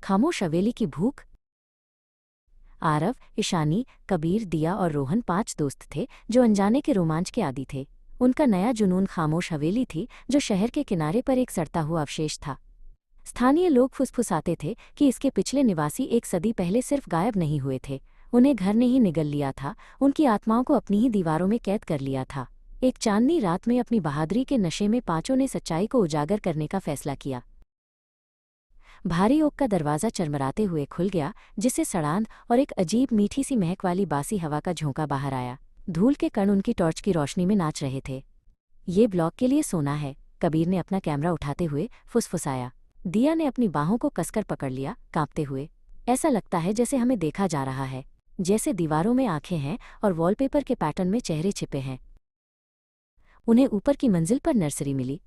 खामोश हवेली की भूख। आरव, ईशानी, कबीर, दिया और रोहन 5 दोस्त थे जो अनजाने के रोमांच के आदी थे। उनका नया जुनून खामोश हवेली थी, जो शहर के किनारे पर एक सड़ता हुआ अवशेष था। स्थानीय लोग फुसफुसाते थे कि इसके पिछले निवासी 1 सदी पहले सिर्फ गायब नहीं हुए थे, उन्हें घर ने ही निगल लिया था, उनकी आत्माओं को अपनी ही दीवारों में कैद कर लिया था। एक चांदनी रात में अपनी बहादुरी के नशे में पांचों ने सच्चाई को उजागर करने का फैसला किया। भारी ओक का दरवाज़ा चरमराते हुए खुल गया, जिससे सड़ांध और एक अजीब मीठी सी महक वाली बासी हवा का झोंका बाहर आया। धूल के कण उनकी टॉर्च की रोशनी में नाच रहे थे। ये ब्लॉक के लिए सोना है, कबीर ने अपना कैमरा उठाते हुए फुसफुसाया। दिया ने अपनी बाहों को कसकर पकड़ लिया, कांपते हुए। ऐसा लगता है जैसे हमें देखा जा रहा है, जैसे दीवारों में आंखें हैं और वॉलपेपर के पैटर्न में चेहरे छिपे हैं। उन्हें ऊपर की मंजिल पर नर्सरी मिली।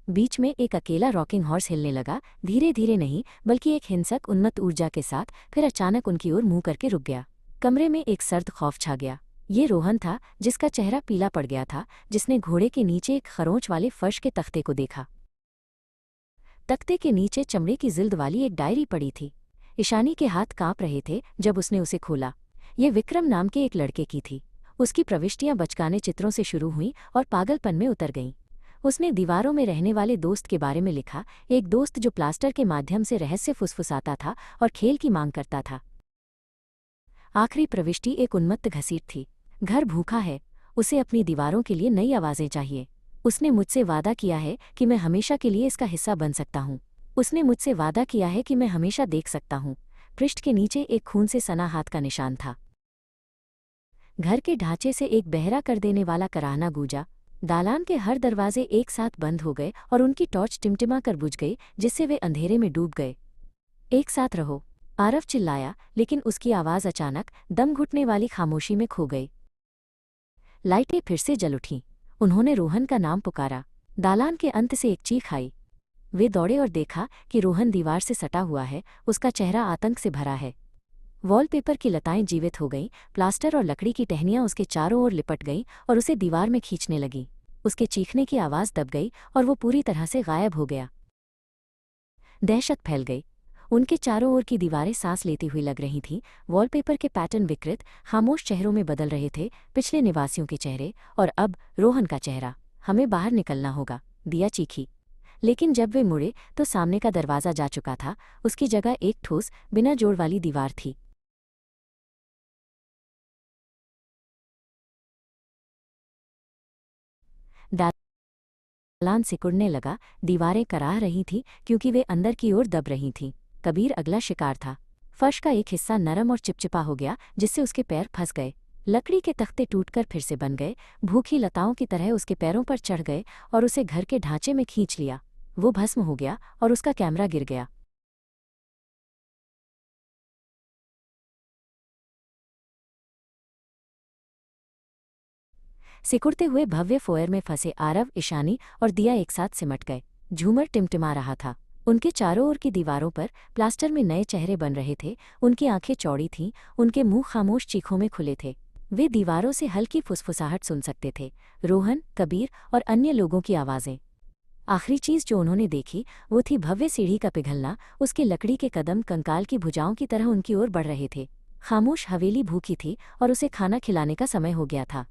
बीच में एक अकेला रॉकिंग हॉर्स हिलने लगा, धीरे धीरे नहीं बल्कि एक हिंसक उन्मत्त ऊर्जा के साथ, फिर अचानक उनकी ओर मुंह करके रुक गया। कमरे में एक सर्द खौफ छा गया। ये रोहन था, जिसका चेहरा पीला पड़ गया था, जिसने घोड़े के नीचे एक खरोंच वाले फर्श के तख्ते को देखा। तख्ते के नीचे चमड़े की जिल्द वाली एक डायरी पड़ी थी। ईशानी के हाथ कांप रहे थे जब उसने उसे खोला। ये विक्रम नाम के एक लड़के की थी। उसकी प्रविष्टियां बचकाने चित्रों से शुरू हुईं और पागलपन में उतर गईं। उसने दीवारों में रहने वाले दोस्त के बारे में लिखा, एक दोस्त जो प्लास्टर के माध्यम से रहस्य फुसफुसाता था और खेल की मांग करता था। आखिरी प्रविष्टि एक उन्मत्त घसीट थी। घर भूखा है, उसे अपनी दीवारों के लिए नई आवाज़ें चाहिए। उसने मुझसे वादा किया है कि मैं हमेशा के लिए इसका हिस्सा बन सकता हूँ। उसने मुझसे वादा किया है कि मैं हमेशा देख सकता हूँ। पृष्ठ के नीचे एक खून से सना हाथ का निशान था। घर के ढांचे से एक बहरा कर देने वाला कराहना गूंजा। दालान के हर दरवाजे एक साथ बंद हो गए और उनकी टॉर्च टिमटिमा कर बुझ गई, जिससे वे अंधेरे में डूब गए। एक साथ रहो, आरव चिल्लाया, लेकिन उसकी आवाज़ अचानक दम घुटने वाली खामोशी में खो गई। लाइटें फिर से जल उठीं। उन्होंने रोहन का नाम पुकारा। दालान के अंत से एक चीख आई। वे दौड़े और देखा कि रोहन दीवार से सटा हुआ है, उसका चेहरा आतंक से भरा है। वॉलपेपर की लताएं जीवित हो गईं, प्लास्टर और लकड़ी की टहनियां उसके चारों ओर लिपट गईं और उसे दीवार में खींचने लगीं। उसके चीखने की आवाज़ दब गई और वो पूरी तरह से गायब हो गया। दहशत फैल गई। उनके चारों ओर की दीवारें सांस लेती हुई लग रही थीं। वॉलपेपर के पैटर्न विकृत, खामोश चेहरों में बदल रहे थे, पिछले निवासियों के चेहरे, और अब रोहन का चेहरा। हमें बाहर निकलना होगा, दिया चीखी। लेकिन जब वे मुड़े तो सामने का दरवाज़ा जा चुका था। उसकी जगह एक ठोस, बिना जोड़ वाली दीवार थी। दालान सिकुड़ने लगा, दीवारें कराह रही थीं क्योंकि वे अंदर की ओर दब रही थीं। कबीर अगला शिकार था। फर्श का एक हिस्सा नरम और चिपचिपा हो गया, जिससे उसके पैर फंस गए। लकड़ी के तख्ते टूटकर फिर से बन गए, भूखी लताओं की तरह उसके पैरों पर चढ़ गए और उसे घर के ढांचे में खींच लिया। वो भस्म हो गया और उसका कैमरा गिर गया। सिकुड़ते हुए भव्य फोयर में फंसे आरव, ईशानी और दिया एक साथ सिमट गए। झूमर टिमटिमा रहा था। उनके चारों ओर की दीवारों पर प्लास्टर में नए चेहरे बन रहे थे। उनकी आंखें चौड़ी थीं, उनके मुंह खामोश चीखों में खुले थे। वे दीवारों से हल्की फुसफुसाहट सुन सकते थे, रोहन, कबीर और अन्य लोगों की आवाज़ें। आखिरी चीज़ जो उन्होंने देखी वो थी भव्य सीढ़ी का पिघलना। उसके लकड़ी के कदम कंकाल की भुजाओं की तरह उनकी ओर बढ़ रहे थे। खामोश हवेली भूखी थी और उसे खाना खिलाने का समय हो गया था।